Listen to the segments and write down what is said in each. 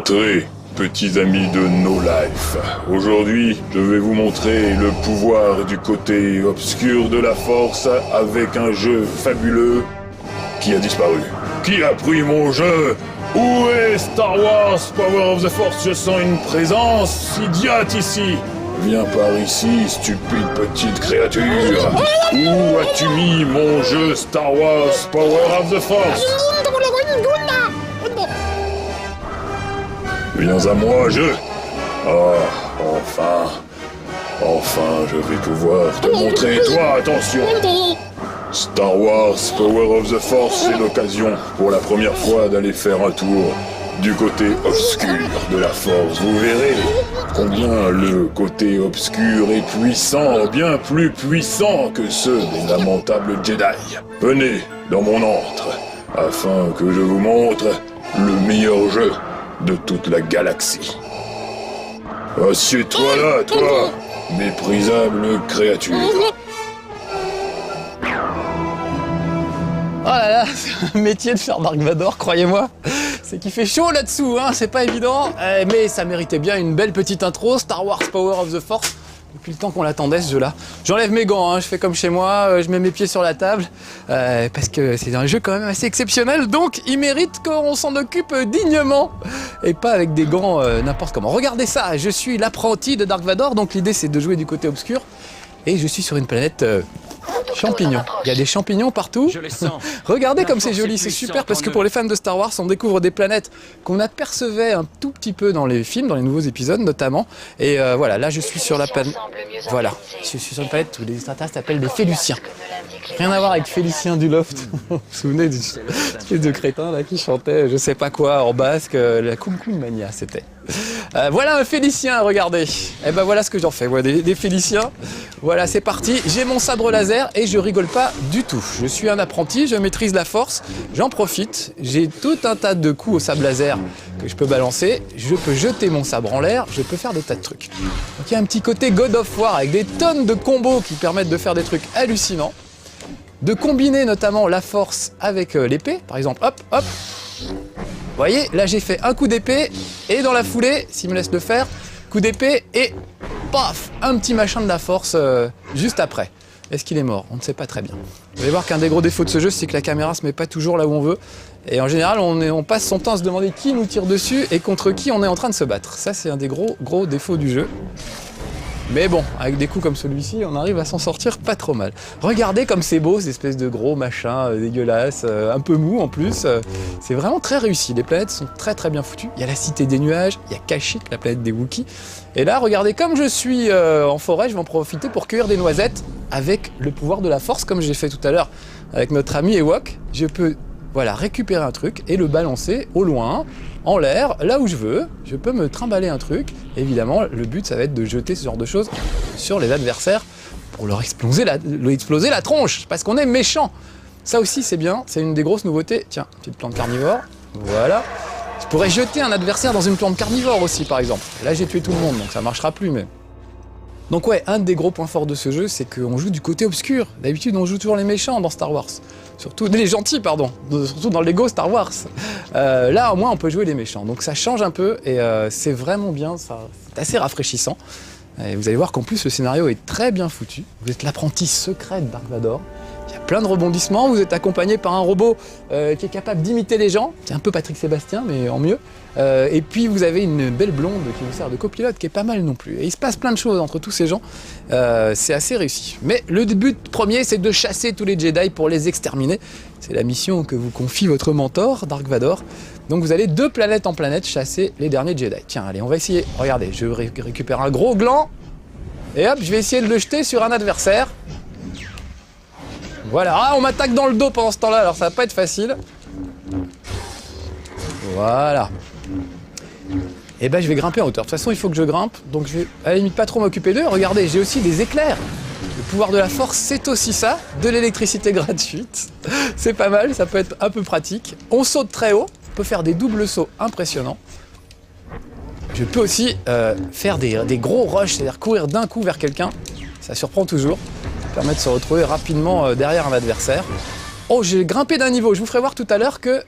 Entrez, petits amis de No Life. Aujourd'hui, je vais vous montrer le pouvoir du côté obscur de la force avec un jeu fabuleux qui a disparu. Qui a pris mon jeu? Où est Star Wars Power of the Force? Je sens une présence idiote ici. Viens par ici, stupide petite créature. Où as-tu mis mon jeu Star Wars Power of the Force? Viens à moi, jeu. Oh, enfin, je vais pouvoir te montrer. Toi, attention. Star Wars Power of the Force, c'est l'occasion pour la première fois d'aller faire un tour du côté obscur de la Force. Vous verrez combien le côté obscur est puissant, bien plus puissant que ceux des lamentables Jedi. Venez dans mon antre, afin que je vous montre le meilleur jeu de toute la galaxie. Assieds-toi là, toi, méprisable créature. Oh là là, c'est un métier de faire Dark Vador, croyez-moi. C'est qu'il fait chaud là-dessous, hein, c'est pas évident. Mais ça méritait bien une belle petite intro, Star Wars Power of the Force. Depuis le temps qu'on l'attendait ce jeu-là. J'enlève mes gants, hein, je fais comme chez moi, je mets mes pieds sur la table. Parce que c'est un jeu quand même assez exceptionnel, donc il mérite qu'on s'en occupe dignement. Et pas avec des gants n'importe comment. Regardez ça, je suis l'apprenti de Dark Vador, donc l'idée c'est de jouer du côté obscur. Et je suis sur une planète... champignons. Il y a des champignons partout. Je les sens. Regardez comme c'est joli, c'est super parce que pour les fans de Star Wars, on découvre des planètes qu'on apercevait un tout petit peu dans les films, dans les nouveaux épisodes notamment. Et voilà, là je suis sur la planète. Voilà, je suis sur une planète où les extraterrestres s'appellent des Féluciens. Rien à voir avec Félicien du Loft. Vous vous souvenez du espèce de crétin là qui chantait je sais pas quoi en basque, la Kum Kum Mania c'était. Voilà un Félicien, regardez. Et ben voilà ce que j'en fais, voilà, des Féliciens. Voilà, c'est parti. J'ai mon sabre laser et je rigole pas du tout. Je suis un apprenti, je maîtrise la force, j'en profite. J'ai tout un tas de coups au sabre laser que je peux balancer. Je peux jeter mon sabre en l'air, je peux faire des tas de trucs. Donc il y a un petit côté God of War avec des tonnes de combos qui permettent de faire des trucs hallucinants. De combiner notamment la force avec l'épée, par exemple, hop, hop. Vous voyez, là j'ai fait un coup d'épée et dans la foulée, s'il me laisse le faire, coup d'épée et paf, un petit machin de la force juste après. Est-ce qu'il est mort? On ne sait pas très bien. Vous allez voir qu'un des gros défauts de ce jeu, c'est que la caméra se met pas toujours là où on veut. Et en général, on passe son temps à se demander qui nous tire dessus et contre qui on est en train de se battre. Ça, c'est un des gros défauts du jeu. Mais bon, avec des coups comme celui-ci, on arrive à s'en sortir pas trop mal. Regardez comme c'est beau, ces espèces de gros machins dégueulasses, un peu mou en plus. C'est vraiment très réussi, les planètes sont très bien foutues. Il y a la cité des nuages, il y a Kashyyyk, la planète des Wookiees. Et là, regardez, comme je suis en forêt, je vais en profiter pour cueillir des noisettes avec le pouvoir de la force, comme j'ai fait tout à l'heure avec notre ami Ewok. Je peux récupérer un truc et le balancer au loin, en l'air, là où je veux. Je peux me trimballer un truc. Évidemment, le but, ça va être de jeter ce genre de choses sur les adversaires pour leur exploser la tronche, parce qu'on est méchant. Ça aussi, c'est bien, c'est une des grosses nouveautés. Tiens, petite plante carnivore, voilà. Je pourrais jeter un adversaire dans une plante carnivore aussi, par exemple. Là, j'ai tué tout le monde, donc ça marchera plus, mais... Donc ouais, un des gros points forts de ce jeu, c'est qu'on joue du côté obscur. D'habitude, on joue toujours les méchants dans Star Wars. Surtout les gentils, pardon. Surtout dans Lego Star Wars. Là, au moins, on peut jouer les méchants. Donc ça change un peu et c'est vraiment bien. C'est assez rafraîchissant. Et vous allez voir qu'en plus, le scénario est très bien foutu. Vous êtes l'apprenti secret de Dark Vador. Il y a plein de rebondissements. Vous êtes accompagné par un robot qui est capable d'imiter les gens. C'est un peu Patrick Sébastien, mais en mieux. Et puis vous avez une belle blonde qui vous sert de copilote, qui est pas mal non plus. Et il se passe plein de choses entre tous ces gens. C'est assez réussi. Mais le but premier, c'est de chasser tous les Jedi pour les exterminer. C'est la mission que vous confie votre mentor, Dark Vador. Donc vous allez de planète en planète chasser les derniers Jedi. Tiens, allez, on va essayer. Regardez, je récupère un gros gland. Et hop, je vais essayer de le jeter sur un adversaire. Voilà, ah, on m'attaque dans le dos pendant ce temps-là, alors ça va pas être facile. Voilà. Et ben je vais grimper en hauteur. De toute façon, il faut que je grimpe, donc je vais à la limite pas trop m'occuper d'eux. Regardez, j'ai aussi des éclairs. Le pouvoir de la force, c'est aussi ça, de l'électricité gratuite. C'est pas mal, ça peut être un peu pratique. On saute très haut, on peut faire des doubles sauts impressionnants. Je peux aussi faire des gros rushs, c'est-à-dire courir d'un coup vers quelqu'un. Ça surprend toujours. Ça permet de se retrouver rapidement derrière un adversaire. Oh, j'ai grimpé d'un niveau. Je vous ferai voir tout à l'heure que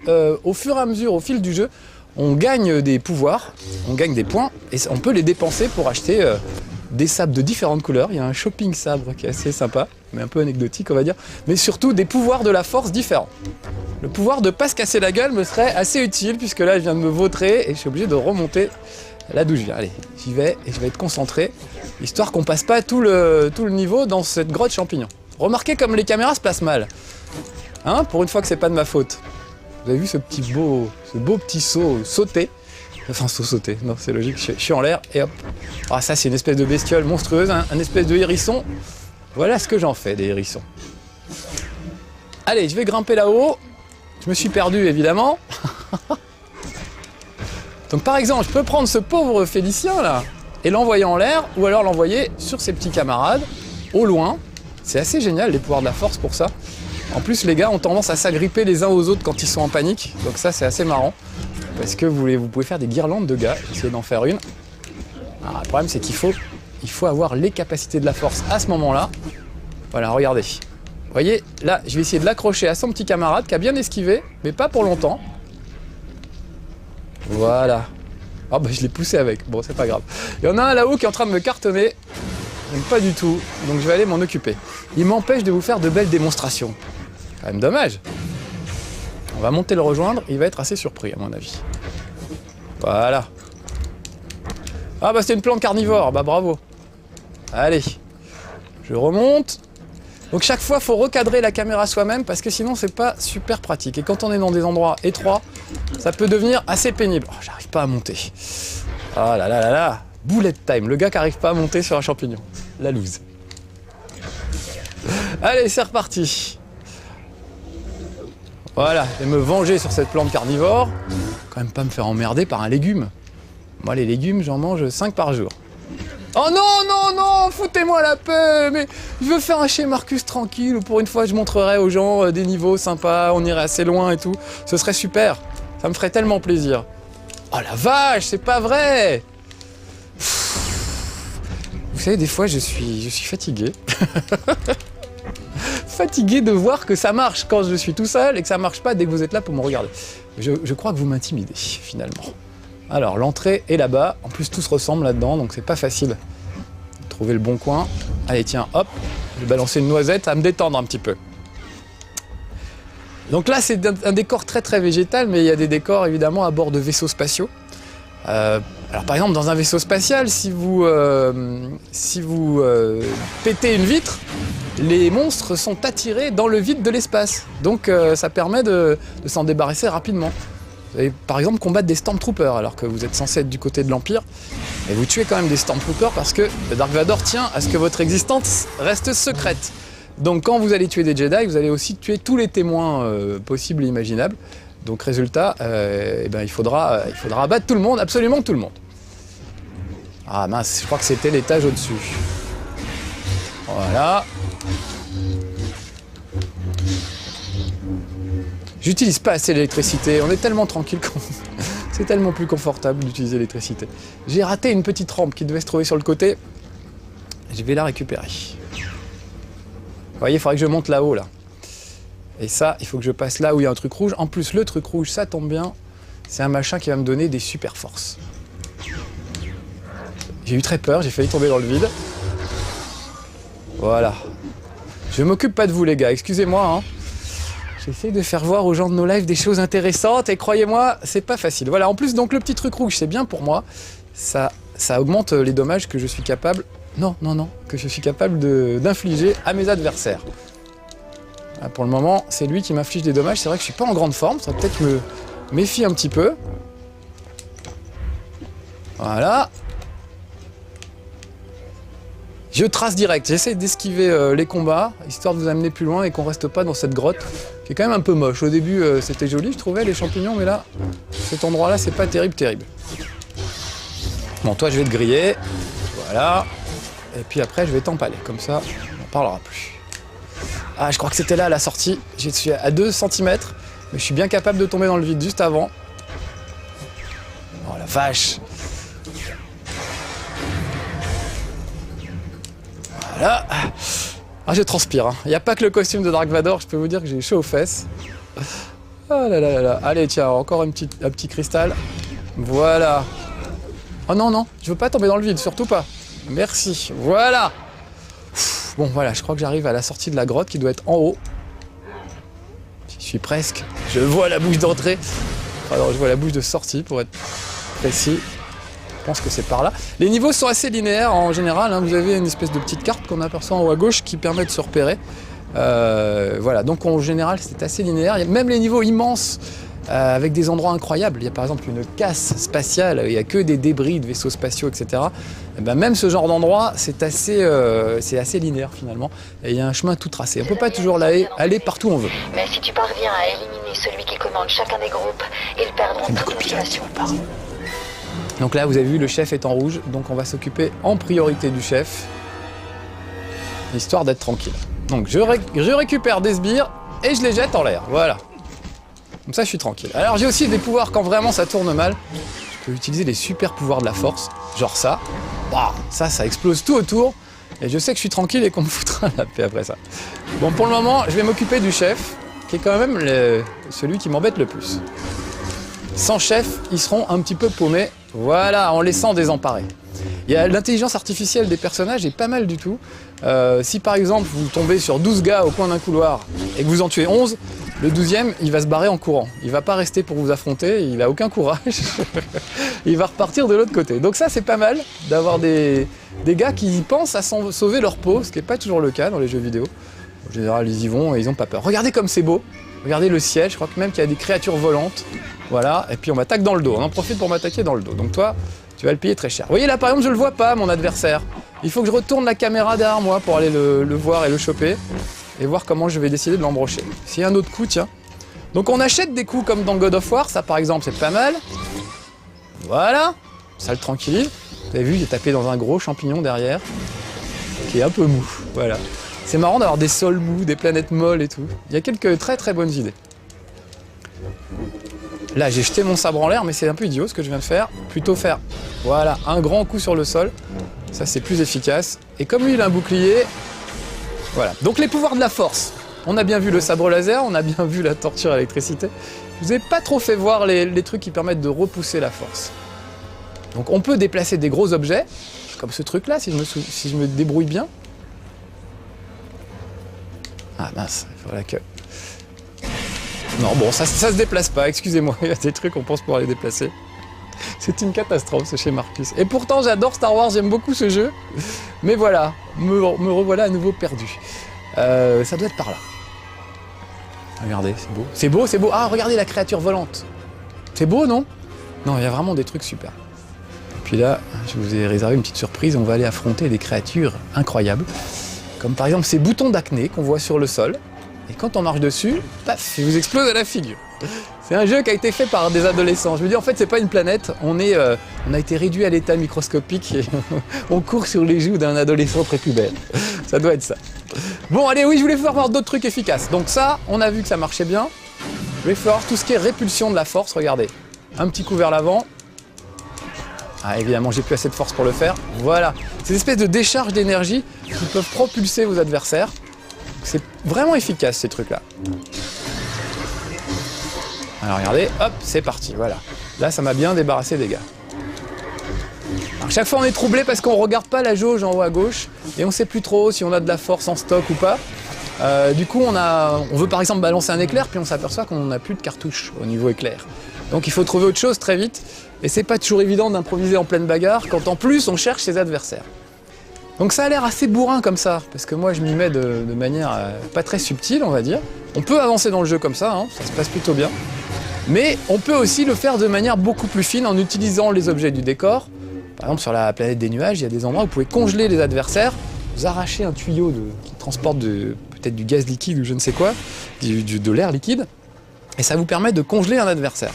au fur et à mesure, au fil du jeu, on gagne des pouvoirs, on gagne des points, et on peut les dépenser pour acheter des sabres de différentes couleurs. Il y a un shopping sabre qui est assez sympa, mais un peu anecdotique on va dire, mais surtout des pouvoirs de la force différents. Le pouvoir de pas se casser la gueule me serait assez utile, puisque là je viens de me vautrer et je suis obligé de remonter là d'où je viens. Allez, j'y vais et je vais être concentré, histoire qu'on passe pas tout le niveau dans cette grotte champignon. Remarquez comme les caméras se placent mal. Hein, pour une fois que c'est pas de ma faute. Vous avez vu ce beau petit saut sauté. Enfin, saut sauté, non c'est logique, je suis en l'air et hop. Ah ça c'est une espèce de bestiole monstrueuse, hein, un espèce de hérisson. Voilà ce que j'en fais des hérissons. Allez, je vais grimper là-haut. Je me suis perdu évidemment. Donc par exemple, je peux prendre ce pauvre Félicien là et l'envoyer en l'air, ou alors l'envoyer sur ses petits camarades, au loin. C'est assez génial les pouvoirs de la force pour ça. En plus les gars ont tendance à s'agripper les uns aux autres quand ils sont en panique, donc ça c'est assez marrant. Parce que vous pouvez faire des guirlandes de gars, j'ai essayé d'en faire une. Alors, le problème c'est qu'il faut avoir les capacités de la force à ce moment-là. Voilà, regardez. Vous voyez, là je vais essayer de l'accrocher à son petit camarade qui a bien esquivé, mais pas pour longtemps. Voilà. Ah bah je l'ai poussé avec, bon c'est pas grave. Il y en a un là-haut qui est en train de me cartonner. J'aime pas du tout, donc je vais aller m'en occuper. Il m'empêche de vous faire de belles démonstrations. Quand même dommage. On va monter le rejoindre, il va être assez surpris à mon avis. Voilà. Ah bah c'est une plante carnivore, bah bravo. Allez, je remonte. Donc chaque fois, il faut recadrer la caméra soi-même parce que sinon c'est pas super pratique. Et quand on est dans des endroits étroits, ça peut devenir assez pénible. Oh, j'arrive pas à monter. Ah là là là là. Bullet time, le gars qui arrive pas à monter sur un champignon. La loose. Allez, c'est reparti. Voilà, je vais me venger sur cette plante carnivore. Quand même pas me faire emmerder par un légume. Moi, les légumes, j'en mange 5 par jour. Oh non, non, non, foutez-moi la paix, mais je veux faire un chez Marcus tranquille, où pour une fois je montrerai aux gens des niveaux sympas, on irait assez loin et tout. Ce serait super, ça me ferait tellement plaisir. Oh la vache, c'est pas vrai. Vous savez, des fois je suis fatigué. Fatigué de voir que ça marche quand je suis tout seul et que ça marche pas dès que vous êtes là pour me regarder. Je crois que vous m'intimidez, finalement. Alors, l'entrée est là-bas. En plus, tout se ressemble là-dedans, donc c'est pas facile. Trouver le bon coin. Allez, tiens, hop. Je vais balancer une noisette à me détendre un petit peu. Donc là, c'est un décor très très végétal, mais il y a des décors évidemment à bord de vaisseaux spatiaux. Alors par exemple, dans un vaisseau spatial, si vous pétez une vitre, les monstres sont attirés dans le vide de l'espace. Donc ça permet de s'en débarrasser rapidement. Vous allez par exemple combattre des Stormtroopers alors que vous êtes censé être du côté de l'Empire. Et vous tuez quand même des Stormtroopers parce que Dark Vador tient à ce que votre existence reste secrète. Donc quand vous allez tuer des Jedi, vous allez aussi tuer tous les témoins possibles et imaginables. Donc résultat, eh ben, il faudra abattre tout le monde, absolument tout le monde. Ah mince, je crois que c'était l'étage au-dessus. Voilà. J'utilise pas assez l'électricité, on est tellement tranquille qu'on... C'est tellement plus confortable d'utiliser l'électricité. J'ai raté une petite rampe qui devait se trouver sur le côté. Je vais la récupérer. Vous voyez, il faudrait que je monte là-haut, là. Et ça, il faut que je passe là où il y a un truc rouge. En plus, le truc rouge, ça tombe bien. C'est un machin qui va me donner des super forces. J'ai eu très peur, j'ai failli tomber dans le vide. Voilà. Je m'occupe pas de vous, les gars, excusez-moi, hein. J'essaie de faire voir aux gens de nos lives des choses intéressantes et croyez-moi, c'est pas facile. Voilà, en plus, donc le petit truc rouge, c'est bien pour moi. Ça augmente les dommages que je suis capable... Non, que je suis capable d'infliger à mes adversaires. Là, pour le moment, c'est lui qui m'inflige des dommages. C'est vrai que je suis pas en grande forme, ça va peut-être me méfier un petit peu. Voilà. Je trace direct, j'essaie d'esquiver les combats, histoire de vous amener plus loin et qu'on reste pas dans cette grotte, qui est quand même un peu moche. Au début, c'était joli, je trouvais, les champignons, mais là, cet endroit-là, c'est pas terrible. Bon, toi, je vais te griller. Voilà. Et puis après, je vais t'empaler. Comme ça, on n'en parlera plus. Ah, je crois que c'était là, à la sortie. Je suis à 2 cm, mais je suis bien capable de tomber dans le vide juste avant. Oh la vache! Voilà. Ah, je transpire. Il n'y a pas que le costume de Dark Vador, je peux vous dire que j'ai chaud aux fesses. Ah là là là là. Allez, tiens, encore un petit cristal. Voilà. Oh non, non, je veux pas tomber dans le vide, surtout pas. Merci, voilà. Bon, voilà, je crois que j'arrive à la sortie de la grotte qui doit être en haut. J'y suis presque. Je vois la bouche d'entrée. Alors, je vois la bouche de sortie pour être précis. Je pense que c'est par là. Les niveaux sont assez linéaires en général. Hein. Vous avez une espèce de petite carte qu'on aperçoit en haut à gauche qui permet de se repérer. Voilà, donc en général, c'est assez linéaire. Il y a même les niveaux immenses. Avec des endroits incroyables. Il y a par exemple une casse spatiale, il n'y a que des débris de vaisseaux spatiaux, etc. Et ben même ce genre d'endroit, c'est assez linéaire finalement. Et il y a un chemin tout tracé. On ne peut pas toujours aller partout où on veut. Mais si tu parviens à éliminer celui qui commande chacun des groupes, ils perdront toute motivation. Donc là, vous avez vu, le chef est en rouge. Donc on va s'occuper en priorité du chef, histoire d'être tranquille. Donc je récupère des sbires et je les jette en l'air. Voilà. Comme ça, je suis tranquille. Alors, j'ai aussi des pouvoirs quand vraiment ça tourne mal. Je peux utiliser les super pouvoirs de la force, genre ça. Wow, ça explose tout autour. Et je sais que je suis tranquille et qu'on me foutra la paix après ça. Bon, pour le moment, je vais m'occuper du chef, qui est quand même celui qui m'embête le plus. Sans chef, ils seront un petit peu paumés. Voilà, en laissant désemparés. Il y a l'intelligence artificielle des personnages est pas mal du tout. Si par exemple, vous tombez sur 12 gars au coin d'un couloir et que vous en tuez 11, le 12e, il va se barrer en courant. Il va pas rester pour vous affronter, il a aucun courage. Il va repartir de l'autre côté. Donc ça, c'est pas mal d'avoir des gars qui pensent à sauver leur peau, ce qui n'est pas toujours le cas dans les jeux vidéo. En général, ils y vont et ils n'ont pas peur. Regardez comme c'est beau. Regardez le ciel, je crois que même qu'il y a des créatures volantes. Voilà, et puis on m'attaque dans le dos. On en profite pour m'attaquer dans le dos. Donc toi, tu vas le payer très cher. Vous voyez là, par exemple, je le vois pas, mon adversaire. Il faut que je retourne la caméra derrière moi pour aller le voir et le choper. Et voir comment je vais décider de l'embrocher. S'il y a un autre coup, tiens. Donc on achète des coups comme dans God of War, ça par exemple c'est pas mal. Voilà, ça le tranquillise. Vous avez vu, j'ai tapé dans un gros champignon derrière, qui est un peu mou, voilà. C'est marrant d'avoir des sols mous, des planètes molles et tout. Il y a quelques très très bonnes idées. Là j'ai jeté mon sabre en l'air, mais c'est un peu idiot ce que je viens de faire. Plutôt faire, voilà, un grand coup sur le sol. Ça c'est plus efficace. Et comme lui il a un bouclier, voilà. Donc les pouvoirs de la force. On a bien vu le sabre laser, on a bien vu la torture à l'électricité. Je vous ai pas trop fait voir les trucs qui permettent de repousser la force. Donc on peut déplacer des gros objets, comme ce truc là, si je me débrouille bien. Ah mince, voilà que... Non bon, ça se déplace pas, excusez-moi, il y a des trucs on pense pouvoir les déplacer. C'est une catastrophe ce chez Marcus. Et pourtant j'adore Star Wars, j'aime beaucoup ce jeu. Mais voilà, me revoilà à nouveau perdu. Ça doit être par là. Regardez, c'est beau. C'est beau, c'est beau. Ah, regardez la créature volante. C'est beau, non? Non, il y a vraiment des trucs super. Et puis là, je vous ai réservé une petite surprise. On va aller affronter des créatures incroyables. Comme par exemple ces boutons d'acné qu'on voit sur le sol. Et quand on marche dessus, paf, il vous explose à la figure. C'est un jeu qui a été fait par des adolescents. Je me dis, en fait, c'est pas une planète. On a été réduit à l'état microscopique et on court sur les joues d'un adolescent prépubère. Ça doit être ça. Bon, allez, oui, je voulais faire voir d'autres trucs efficaces. Donc ça, on a vu que ça marchait bien. Je vais faire tout ce qui est répulsion de la force. Regardez, un petit coup vers l'avant. Ah, évidemment, j'ai plus assez de force pour le faire. Voilà, ces espèces de décharges d'énergie qui peuvent propulser vos adversaires. C'est vraiment efficace, ces trucs-là. Alors regardez, hop, c'est parti, voilà. Là, ça m'a bien débarrassé des gars. Alors, chaque fois, on est troublé parce qu'on regarde pas la jauge en haut à gauche et on sait plus trop si on a de la force en stock ou pas. Du coup, on veut par exemple balancer un éclair, puis on s'aperçoit qu'on n'a plus de cartouches au niveau éclair. Donc il faut trouver autre chose très vite. Et c'est pas toujours évident d'improviser en pleine bagarre quand en plus on cherche ses adversaires. Donc ça a l'air assez bourrin comme ça, parce que moi je m'y mets de manière pas très subtile, on va dire. On peut avancer dans le jeu comme ça, hein, ça se passe plutôt bien. Mais on peut aussi le faire de manière beaucoup plus fine en utilisant les objets du décor. Par exemple sur la planète des nuages, il y a des endroits où vous pouvez congeler les adversaires, vous arrachez un tuyau qui transporte peut-être du gaz liquide ou je ne sais quoi, de l'air liquide, et ça vous permet de congeler un adversaire.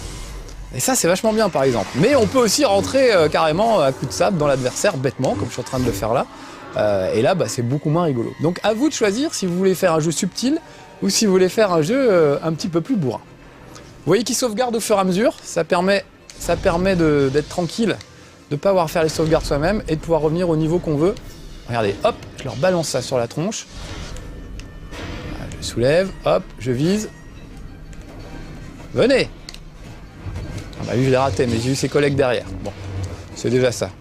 Et ça c'est vachement bien par exemple. Mais on peut aussi rentrer carrément à coup de sable dans l'adversaire bêtement, comme je suis en train de le faire là. Et là c'est beaucoup moins rigolo. Donc à vous de choisir si vous voulez faire un jeu subtil ou si vous voulez faire un jeu un petit peu plus bourrin. Vous voyez qu'il sauvegarde au fur et à mesure, ça permet d'être tranquille, de ne pas avoir à faire les sauvegardes soi-même et de pouvoir revenir au niveau qu'on veut. Regardez, hop, je leur balance ça sur la tronche. Je soulève, hop, je vise. Venez! Bah lui je l'ai raté, mais j'ai eu ses collègues derrière. Bon, c'est déjà ça.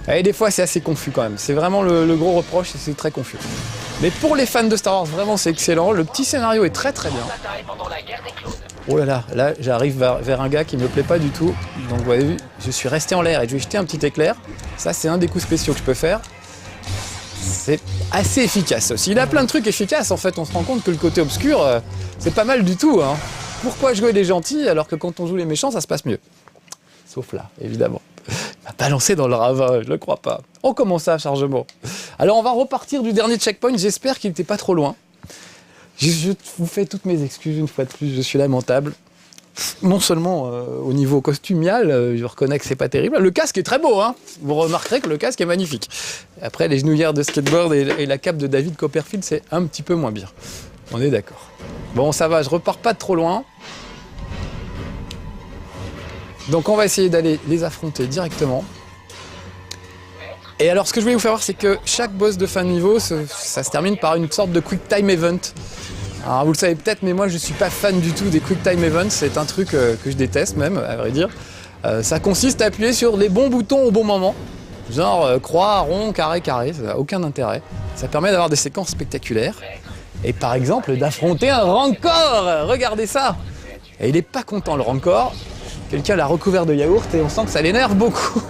Et des fois c'est assez confus quand même. C'est vraiment le gros reproche, c'est très confus. Mais pour les fans de Star Wars, vraiment c'est excellent. Le petit scénario est très très bien. Oh là là, là j'arrive vers un gars qui me plaît pas du tout. Donc vous avez vu, je suis resté en l'air et je vais jeter un petit éclair. Ça c'est un des coups spéciaux que je peux faire. C'est assez efficace aussi. Il a plein de trucs efficaces en fait. On se rend compte que le côté obscur, c'est pas mal du tout. Hein. Pourquoi jouer les gentils alors que quand on joue les méchants, ça se passe mieux? Sauf là, évidemment. Il m'a balancé dans le ravin, je le crois pas. Oh, comment ça, chargement? Alors, on va repartir du dernier checkpoint. J'espère qu'il n'était pas trop loin. Je vous fais toutes mes excuses une fois de plus. Je suis lamentable. Non seulement au niveau costumial, je reconnais que c'est pas terrible. Le casque est très beau, hein. Vous remarquerez que le casque est magnifique. Après, les genouillères de skateboard et la cape de David Copperfield, c'est un petit peu moins bien. On est d'accord. Bon, ça va, je repars pas de trop loin. Donc on va essayer d'aller les affronter directement. Et alors ce que je voulais vous faire voir, c'est que chaque boss de fin de niveau, ça se termine par une sorte de quick time event. Alors vous le savez peut-être, mais moi je suis pas fan du tout des quick time events, c'est un truc que je déteste même, à vrai dire. Ça consiste à appuyer sur les bons boutons au bon moment. Genre croix, rond, carré, carré, ça n'a aucun intérêt. Ça permet d'avoir des séquences spectaculaires. Et par exemple d'affronter un Rancor, regardez ça. Et il est pas content le Rancor. Quelqu'un l'a recouvert de yaourt et on sent que ça l'énerve beaucoup.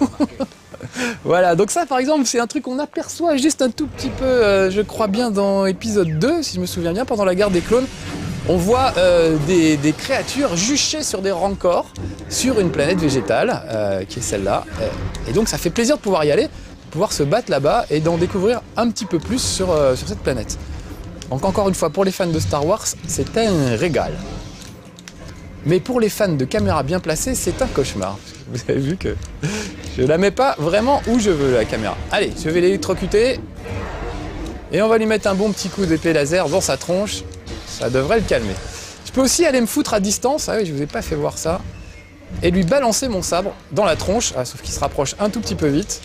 Voilà, donc ça par exemple c'est un truc qu'on aperçoit juste un tout petit peu, je crois bien dans épisode 2, si je me souviens bien, pendant la guerre des clones. On voit des créatures juchées sur des rancors sur une planète végétale, qui est celle-là. Et donc ça fait plaisir de pouvoir y aller, de pouvoir se battre là-bas et d'en découvrir un petit peu plus sur cette planète. Donc encore une fois, pour les fans de Star Wars, c'est un régal. Mais pour les fans de caméras bien placées, c'est un cauchemar. Vous avez vu que je la mets pas vraiment où je veux, la caméra. Allez, je vais l'électrocuter. Et on va lui mettre un bon petit coup d'épée laser dans sa tronche. Ça devrait le calmer. Je peux aussi aller me foutre à distance. Ah oui, je vous ai pas fait voir ça. Et lui balancer mon sabre dans la tronche. Ah, sauf qu'il se rapproche un tout petit peu vite.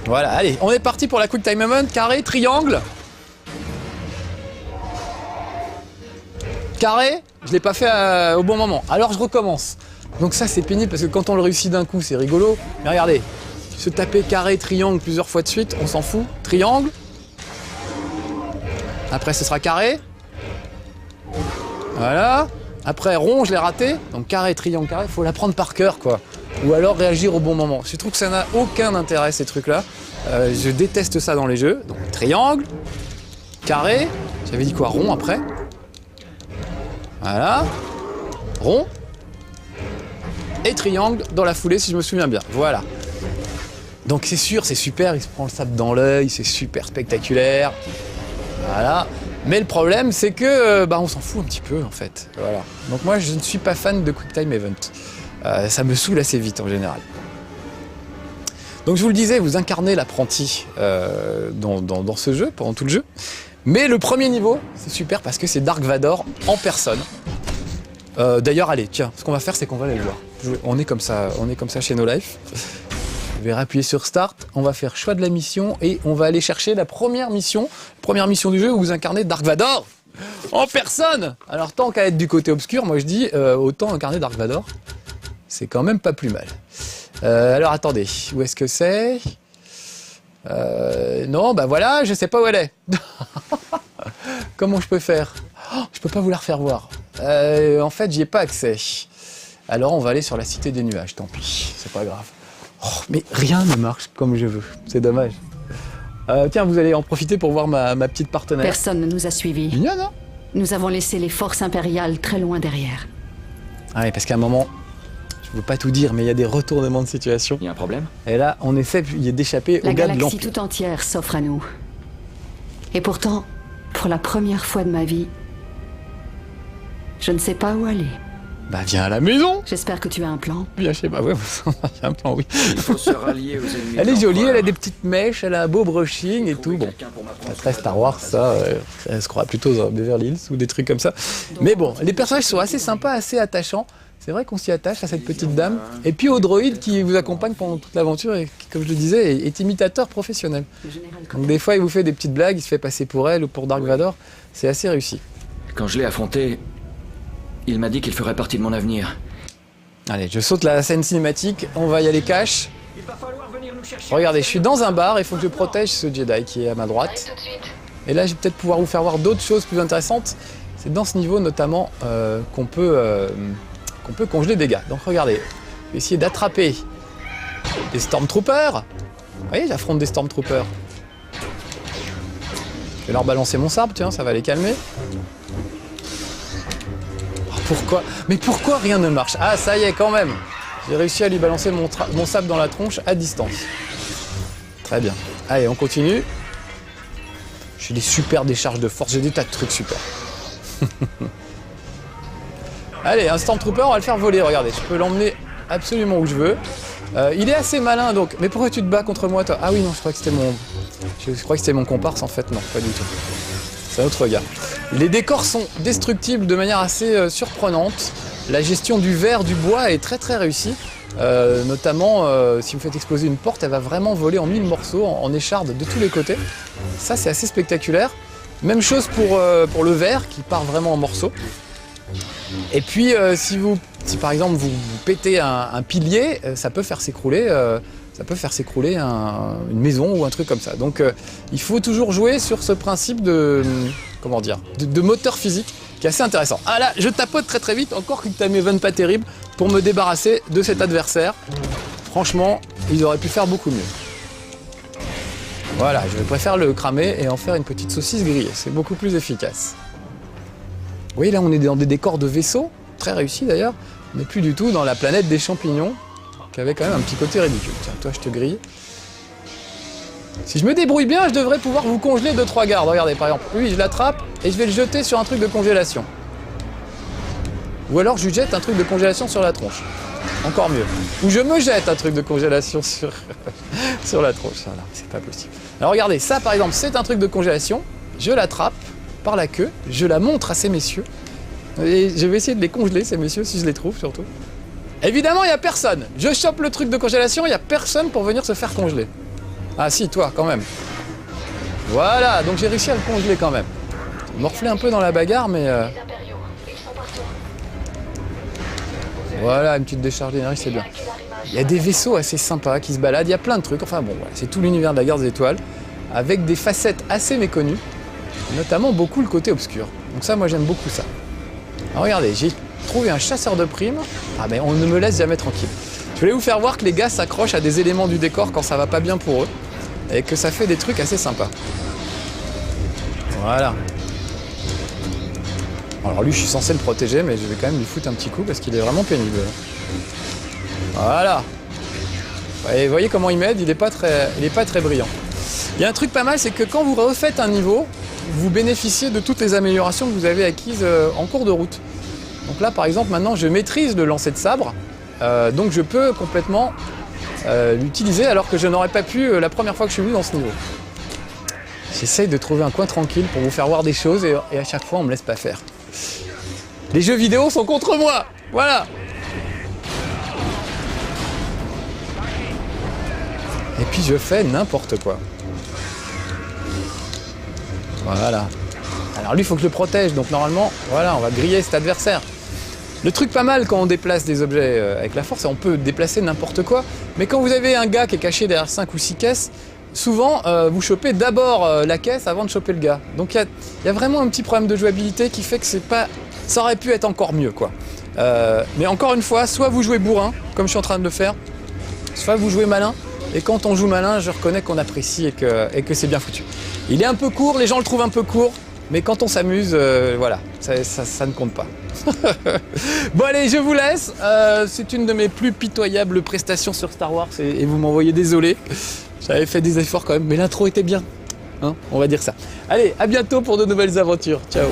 Voilà, allez, on est parti pour la quick time moment. Carré, triangle. Carré, je l'ai pas fait au bon moment. Alors je recommence. Donc ça c'est pénible parce que quand on le réussit d'un coup c'est rigolo. Mais regardez, se taper carré, triangle plusieurs fois de suite, on s'en fout. Triangle. Après ce sera carré. Voilà. Après rond, je l'ai raté. Donc carré, triangle, carré, faut l'apprendre par cœur quoi. Ou alors réagir au bon moment. Je trouve que ça n'a aucun intérêt ces trucs là. Je déteste ça dans les jeux. Donc triangle, carré. J'avais dit quoi? Rond après. Voilà, rond, et triangle dans la foulée si je me souviens bien, voilà. Donc c'est sûr, c'est super, il se prend le sabre dans l'œil, c'est super spectaculaire, voilà. Mais le problème c'est que, on s'en fout un petit peu en fait, voilà. Donc moi je ne suis pas fan de Quick Time Event, ça me saoule assez vite en général. Donc je vous le disais, vous incarnez l'apprenti dans ce jeu, pendant tout le jeu. Mais le premier niveau, c'est super parce que c'est Dark Vador en personne. D'ailleurs, allez, tiens, ce qu'on va faire, c'est qu'on va aller le voir. On est comme ça chez No Life. Je vais appuyer sur Start, on va faire choix de la mission et on va aller chercher la première mission du jeu où vous incarnez Dark Vador en personne. Alors tant qu'à être du côté obscur, moi je dis autant incarner Dark Vador, c'est quand même pas plus mal. Alors attendez, où est-ce que c'est ? Non, bah voilà, je sais pas où elle est. Comment je peux faire? Je peux pas vous la refaire voir. En fait, j'y ai pas accès. Alors, on va aller sur la Cité des Nuages, tant pis, c'est pas grave. Oh, mais rien ne marche comme je veux, c'est dommage. Tiens, vous allez en profiter pour voir ma petite partenaire. Personne ne nous a suivis. Mignonne, hein? Nous avons laissé les forces impériales très loin derrière. Ah oui, parce qu'à un moment, je veux pas tout dire, mais il y a des retournements de situation. Il y a un problème? Et là, on essaie d'échapper aux La gars de galaxie l'Empire. tout entière s'offre à nous. Et pourtant, pour la première fois de ma vie, je ne sais pas où aller. Bah viens à la maison. J'espère que tu as un plan. Viens chez moi, ouais, il y a un plan, oui. Il faut se rallier aux ennemis. Elle est de jolie, elle a l'empereur. des petites mèches, elle a un beau brushing et tout. Bon, après Star Wars, ça, elle se croit plutôt dans Beverly Hills ou des trucs comme ça. Mais bon, les personnages sont assez sympas, assez attachants. C'est vrai qu'on s'y attache à cette petite dame. Et puis au droïde qui vous accompagne pendant toute l'aventure et qui, comme je le disais, est imitateur professionnel. Donc des fois, il vous fait des petites blagues, il se fait passer pour elle ou pour Dark Vador. C'est assez réussi. Quand je l'ai affronté, Il m'a dit qu'il ferait partie de mon avenir. Allez, je saute la scène cinématique, on va y aller cash. Regardez, je suis dans un bar, il faut que je protège ce Jedi qui est à ma droite. Tout de suite. Et là, je vais peut-être pouvoir vous faire voir d'autres choses plus intéressantes. C'est dans ce niveau notamment qu'on peut congeler des gars. Donc regardez, je vais essayer d'attraper des Stormtroopers. Vous voyez, j'affronte des Stormtroopers. Je vais leur balancer mon sabre, tiens, ça va les calmer. Oh, pourquoi? Mais pourquoi rien ne marche? Ah, ça y est, quand même. J'ai réussi à lui balancer mon sabre dans la tronche à distance. Très bien. Allez, on continue. J'ai des super décharges de force, j'ai des tas de trucs super. Allez, un Stormtrooper, on va le faire voler, regardez. Je peux l'emmener absolument où je veux. Il est assez malin, donc... Mais pourquoi tu te bats contre moi, toi? Ah oui, non, je crois que c'était mon... Je crois que c'était mon comparse, en fait. Non, pas du tout. C'est un autre gars. Les décors sont destructibles de manière assez surprenante. La gestion du verre, du bois est très très réussie. Notamment, si vous faites exploser une porte, elle va vraiment voler en 1000 morceaux, en écharde de tous les côtés. Ça, c'est assez spectaculaire. Même chose pour le verre, qui part vraiment en morceaux. Et puis, si par exemple vous pétez un pilier, ça peut faire s'écrouler une maison ou un truc comme ça. Donc il faut toujours jouer sur ce principe de moteur physique qui est assez intéressant. Ah là, je tapote très très vite, encore qu'une time event pas terrible pour me débarrasser de cet adversaire. Franchement, ils auraient pu faire beaucoup mieux. Voilà, je préfère le cramer et en faire une petite saucisse grillée, c'est beaucoup plus efficace. Vous voyez, là on est dans des décors de vaisseau, très réussis d'ailleurs. On n'est plus du tout dans la planète des champignons, qui avait quand même un petit côté ridicule. Tiens, toi je te grille. Si je me débrouille bien, je devrais pouvoir vous congeler 2-3 gardes. Regardez, par exemple, lui je l'attrape et je vais le jeter sur un truc de congélation. Ou alors je lui jette un truc de congélation sur la tronche. Encore mieux. Ou je me jette un truc de congélation sur, sur la tronche. Voilà, c'est pas possible. Alors regardez, ça par exemple, c'est un truc de congélation. Je l'attrape par la queue, je la montre à ces messieurs. Et je vais essayer de les congeler, ces messieurs, si je les trouve surtout. Évidemment, il n'y a personne. Je chope le truc de congélation, il n'y a personne pour venir se faire congeler. Ah si, toi, quand même. Voilà, donc j'ai réussi à le congeler quand même. Morflé un peu dans la bagarre, mais... Les impériaux, ils sont partout. Voilà, une petite décharge d'énergie, c'est bien. Il y a des vaisseaux assez sympas qui se baladent, il y a plein de trucs. Enfin bon, voilà, c'est tout l'univers de la guerre des étoiles, avec des facettes assez méconnues, notamment beaucoup le côté obscur. Donc ça, moi j'aime beaucoup ça. Alors regardez, j'ai trouvé un chasseur de primes. Ah mais on ne me laisse jamais tranquille. Je voulais vous faire voir que les gars s'accrochent à des éléments du décor quand ça va pas bien pour eux, et que ça fait des trucs assez sympas. Voilà. Alors lui, je suis censé le protéger, mais je vais quand même lui foutre un petit coup parce qu'il est vraiment pénible. Voilà. Vous voyez comment il m'aide, il est pas très brillant. Il y a un truc pas mal, c'est que quand vous refaites un niveau, vous bénéficiez de toutes les améliorations que vous avez acquises en cours de route. Donc là, par exemple, maintenant, je maîtrise le lancer de sabre, donc je peux complètement l'utiliser alors que je n'aurais pas pu la première fois que je suis venu dans ce niveau. J'essaye de trouver un coin tranquille pour vous faire voir des choses et à chaque fois, on me laisse pas faire. Les jeux vidéo sont contre moi. Voilà. Et puis je fais n'importe quoi. Voilà. Alors lui, il faut que je le protège. Donc normalement, voilà, on va griller cet adversaire. Le truc pas mal quand on déplace des objets avec la force, c'est on peut déplacer n'importe quoi. Mais quand vous avez un gars qui est caché derrière 5 ou 6 caisses, souvent vous chopez d'abord la caisse avant de choper le gars. Donc il y a vraiment un petit problème de jouabilité qui fait que c'est pas... ça aurait pu être encore mieux, quoi. Mais encore une fois, soit vous jouez bourrin, comme je suis en train de le faire, soit vous jouez malin. Et quand on joue malin, je reconnais qu'on apprécie et que c'est bien foutu. Il est un peu court, les gens le trouvent un peu court, mais quand on s'amuse, voilà, ça ne compte pas. Bon allez, je vous laisse. C'est une de mes plus pitoyables prestations sur Star Wars et vous m'envoyez désolé. J'avais fait des efforts quand même, mais l'intro était bien. Hein, on va dire ça. Allez, à bientôt pour de nouvelles aventures. Ciao.